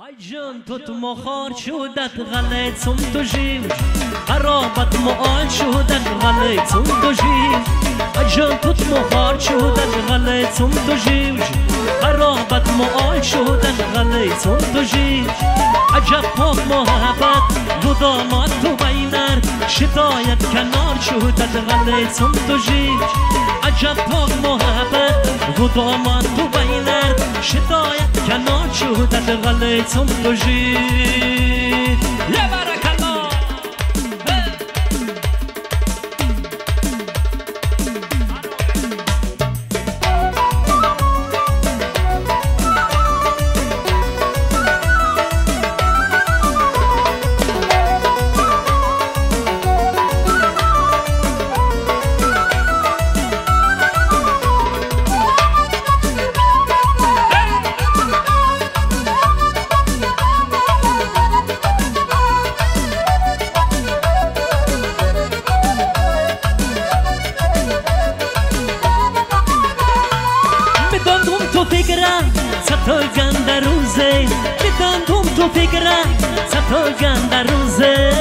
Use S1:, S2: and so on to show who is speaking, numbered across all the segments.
S1: Ai جنتت مخار شودت غليت صمت جيم قرابت مقال شودت غليت صمت جيم Ai جنتت مخار شودت غليت صمت جيم قرابت مقال شودت غليت صمت جيم عجب پاک محبت ودامات تو بینر شتایت کنار شودت غليت صمت جيم عجب پاک محبت ودامات تو بینر شتایت کنار شودت غليت صمت جيم يا بارك الله ستاگن در روزه میداندم تو فکرم ستاگن در روزه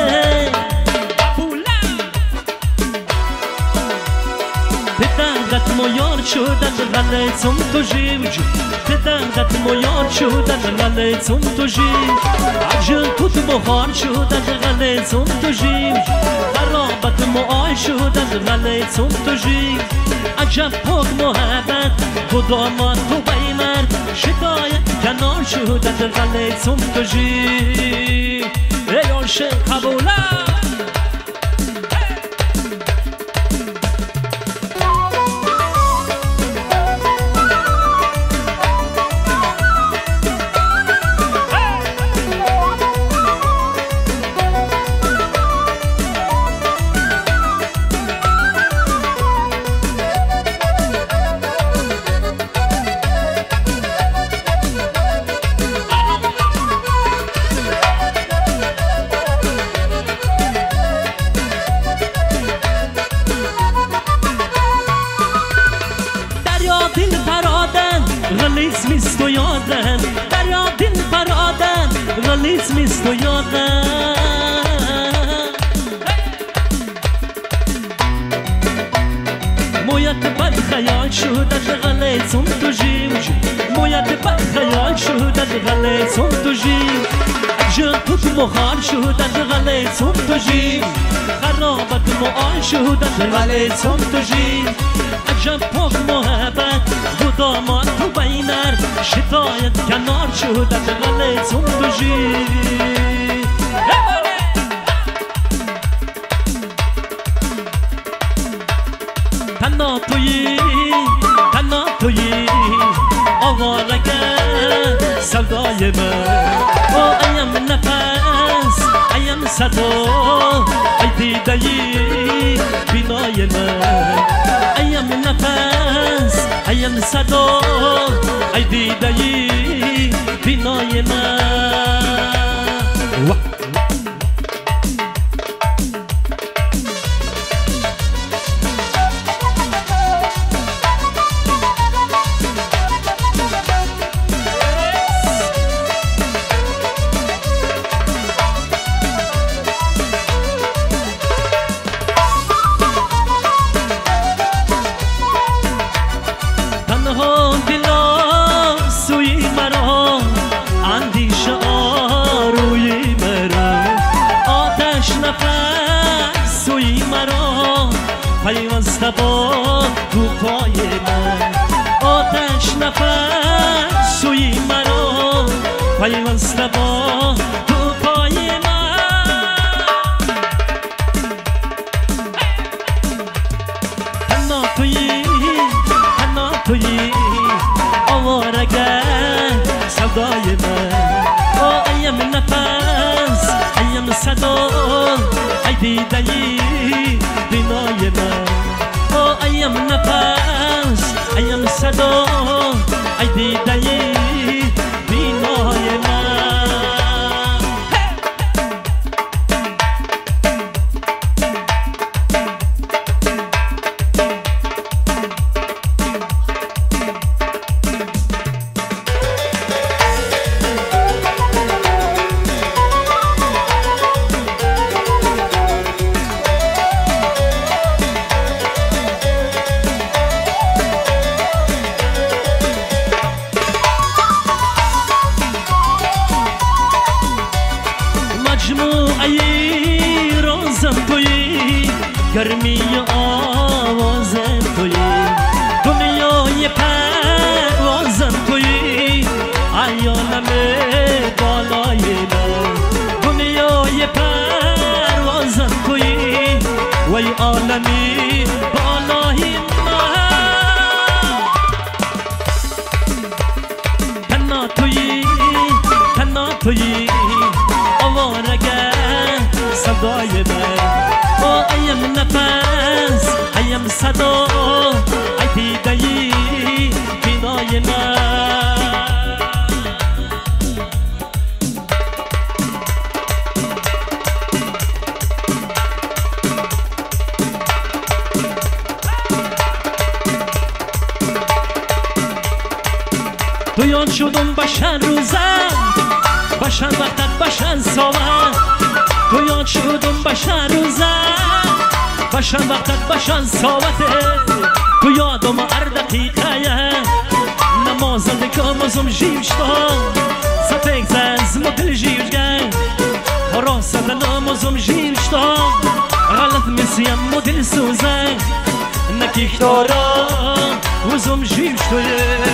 S1: به دردت مویار شدت غلطم تو جیوج به دردت مویار شدت غلطم تو جیوج عجل توت بخار شدت غلطم تو جیوج قرابت معای شدت غلطم تو جیوج عجب پاک محبت قدامات تو بینر شکایت کنار شدت غلطم تو جیوج ای عاشق قبولم غلیظ میست و یادن دریا دل فرادن غلیظ میست و یادن مویت بد خیال شدت غلیظم تو جیوج مویت بد خیال شدت غلیظم تو جیوج عجل توت مخار شدت غلیظم تو جیوج خرابت معال شدت غلیظم تو جیوج عجب پاک محبت قدامات تو بینر شکایت کنار شدت غلطم تو جیوج تنها تویی آوارگر سودای من ایم نفس ایم صدا ای دیدهی بینای من ایم نفس ایم صدا ای دیدهی بینای من پیوسته با تو پای من آتش نفس سوی مرا پیوسته با تو پای من تنها تویی آوارگر سودای من ایم نفس ایم صدا ای دیدهی بینای من ایم نفس ایم صدا ای دیدهی بینای من گرمی آواز توی دنیای پروازم توی عالم بالای من دنیای پروازم توی وی عالمی بالای من تنها توی آوارگر صدای من ایم نفس ایم صدا ای دیدهی بینای من تو یاد شدم بشن روزم بشن وقتت بشن ساوت تو یاد شدم بشن روزم بشن وقتت بشن ساوته تو یادم هر دقیقه نمازنده که مزم جیوشتا سپک زم و دل جیوشگه راسته نمازم جیوشتا غلط مسیم و دل سوزه نکیک دارا وزم جیوشتوه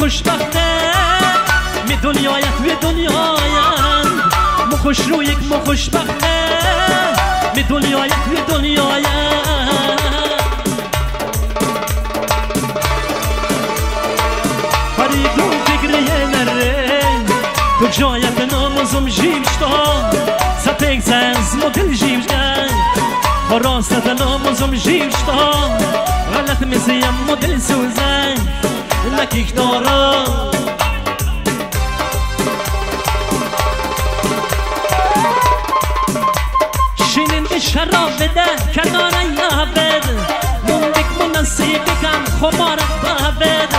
S1: خوشبخته می دنیایت و دنیایت مخوش رو یک مخوشبخته می دنیایت و دنیایت فریدون فکریه نره تو جایت نامزم جیوشتا سپک زنز مدل جیوشگن راست نامزم جیوشتا غلط مسیم مدل سوزن نکیک دارم شینین به شراب بده کنار یابد موندک مناسیب کن خمارت بابد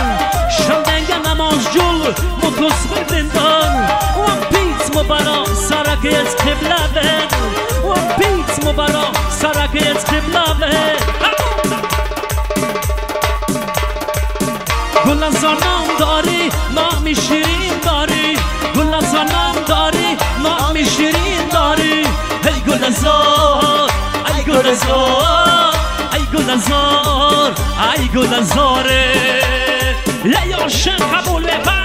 S1: شلدنگ نماز جل مطلس بردندان وان پیت مبارا سرکیت قبله بد وان پیت مبارا سرکیت قبله بد گل زنم داری نامی شیرین داری گل زنم داری نامی شیرین داری ای گل زار ای گل زار ای گل زار ای گل زاره ای عاشق قبول ببر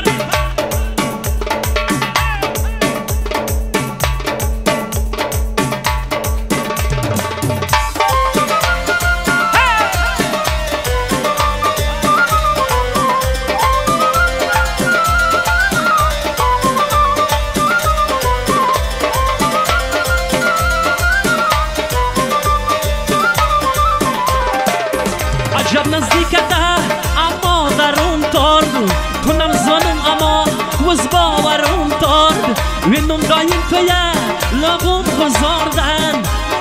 S1: عجب نزدیکته اما درون تارد کنم زنم اما وز باورم تارد وینم دایم توی لبم گذاردن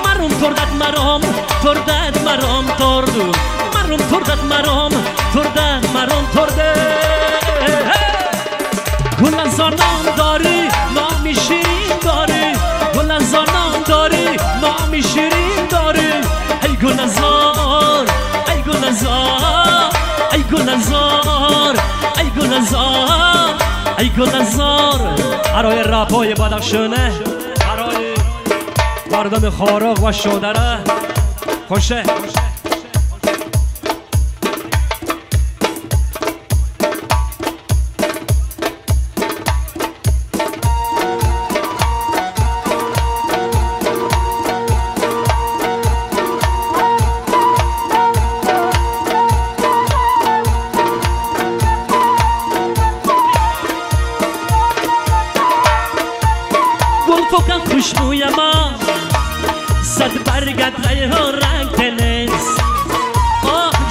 S1: مرم تردد مرام تردد مرام تردو مرم تردد مرام تردد مرام ترده گل زنم داری نامی شیرین داری گل زنم داری نامی شیرین داری ای گل زار ای گل زار ای گل زار ای گل زار ای گل زار برای رپای بدخشانه برای مردم خارق و شودره خوشه فوقم خوشبوی ما صد برگت ریحان رنگ تنس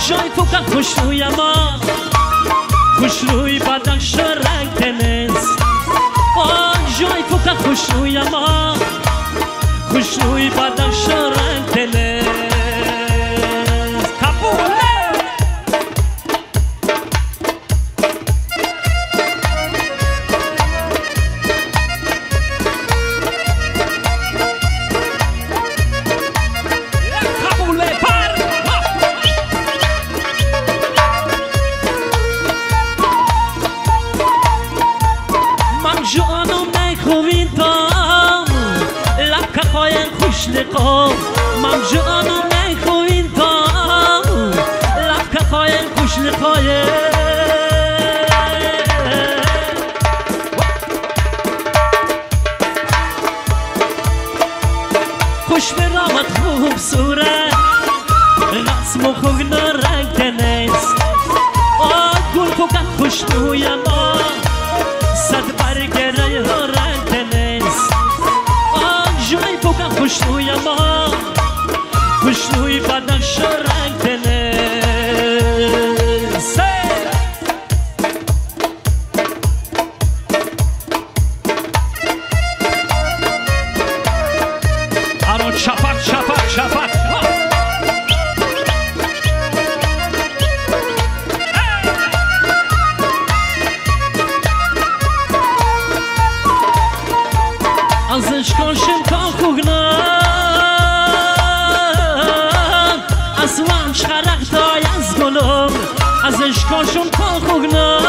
S1: جای فوقم خوشبوی ما خوشروی بدخشان رنگ تنس جای فوقم خوشبوی ما خوش خوشنوی بدش رنگ تنه کبوله کبوله پر من جانم نخوین تام لب که خواهیم خوش لقام من جانم نخوین تام لب که خواهیم خوش لقایم خوش به رامت خوب صورت رسم و خوگنا رنگ تنست گل خوگت خوش نویم صد برگره ها رنگ تنست جای خوگت خوش نویم خوش نوی بدش رنگ تنست آرون چپک چپک چپک ازش کاشم تا خوگنم از وان شرق تای از گلم ازش کاشم تا خوگنم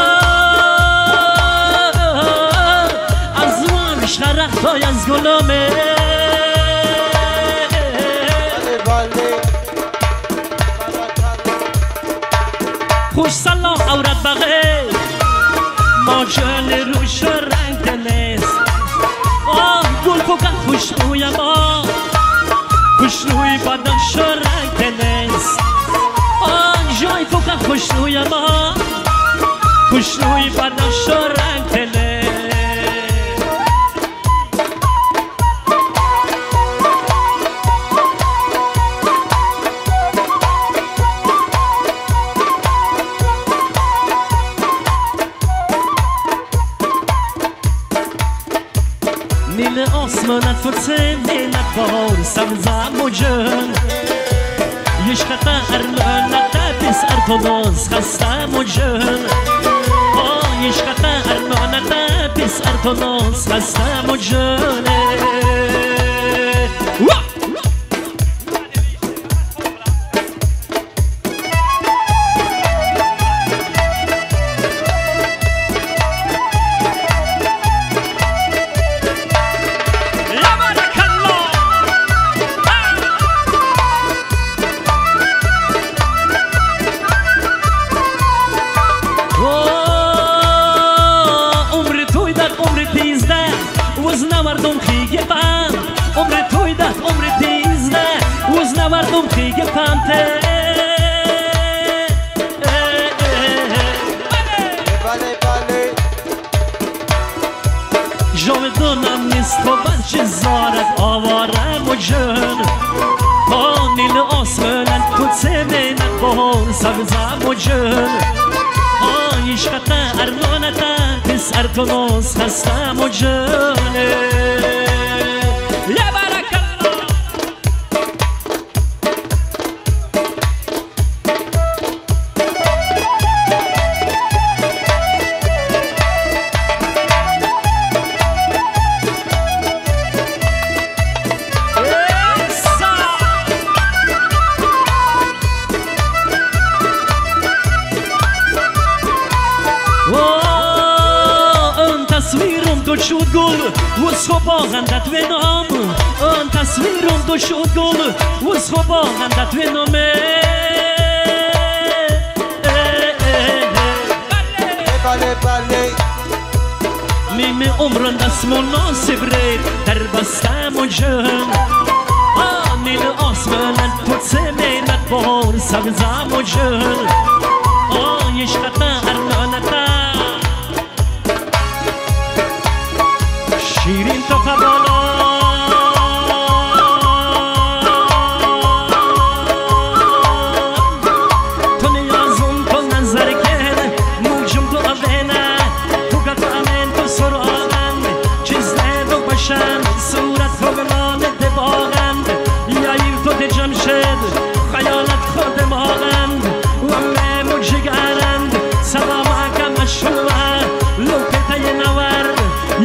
S1: از وان شرق تای از گلم خوش سلام عورت بغیر ما جل روش رنگ تنست گل خوگت خوشنویم خوشنوی بدش رنگ تنست جای خوگت خوشنویم خوشنوی بدش رنگ تنست نیل آسمانت فرسه نیلت بار سبزم و جن یشقت ارمانت بس ارتوناز خستم و جن یشقت ارمانت بس ارتوناز خستم و جن عمر توی ده عمر تیزده وز نوردم خیگه پمته جاودانم نیست و بچه زارت آوارم و جن نیل آسمانت کتسه منت بار سبزم و جن عشقت ارمانت پس ارتوناز خستم و جن تصویرم تو شد گل وز خواباغندت به نام آن تصویرم تو شد گل وز خواباغندت به نامه
S2: بله بله
S1: نیمه عمران دست مناسب رید در بستم و جن نیل آسمانت پرسه مینت بار سبزم و جن عشقت ارمانت شیرین تا قبالا تو نیازم تو نظر کرد موجم تو آبینه تو قطعمین تو سرعان چیز ندو باشن صورت فوقلانه دباغن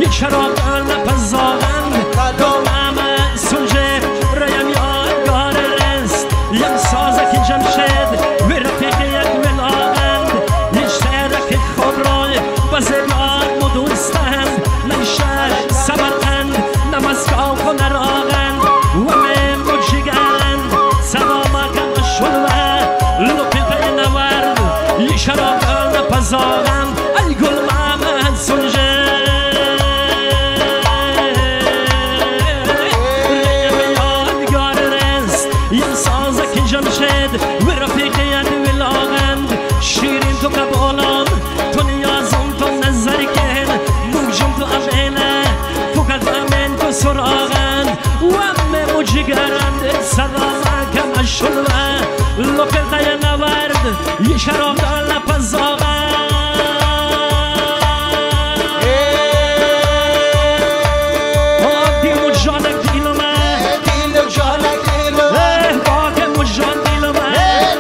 S1: یک شراب نپزاغن دامم سنجه رایم یادگار است یم سازک جمشید و رفیق یک ملاغن یک شهرک خود رای بزرگار مدوستند نشهر سمرقند نمسکاو و نراغن و من مجگرند سلامکم شلوه لپیقه نورد یک شراب نپزاغن ای گل محمد سنجه جمشید و رفیقیت ولاغند شیرین تو قبالان تو نیازم تو نظر کن موجم تو امینه تو قد امین تو سراغند و امه مجگرند سلامه کم شلوه لپقه نورد یه شراب دار نپزاغند دیل و جانک دیل من دیل و جانک دیل من جان دیل من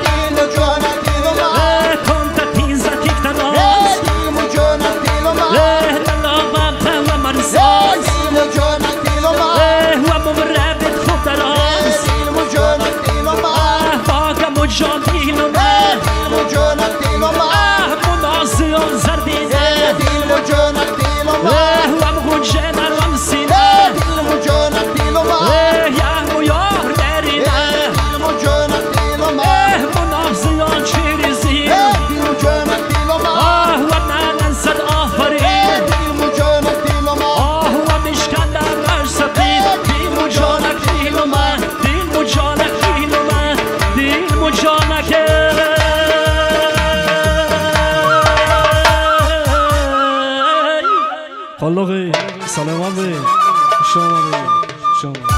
S2: دیل و جانک دیل من
S1: کنت تیزه تیکتناز
S2: دیل و جانک دیل من
S1: دلابم تم مرساز
S2: دیل و جانک دیل من
S1: و مبربت خوب دراز
S2: دیل و جانک دیل من
S1: باگم و جان دیل من
S2: دیل و جانک دیل من
S1: منازی و زردیزه
S2: دیل و جانک دیل من
S1: و مگوچه نرم سینه
S2: دیل و جانک دیل من
S1: یم و یار درینه
S2: دیل و جانک دیل من
S1: منازی و چیریزی
S2: دیل و جانک دیل من
S1: و من انسد آفرین
S2: دیل و جانک دیل من
S1: و مشکندم ارسطی دیل و جانک دیل من دیل و جانک دیل من دیل و جانک خلاقی سلام علی شما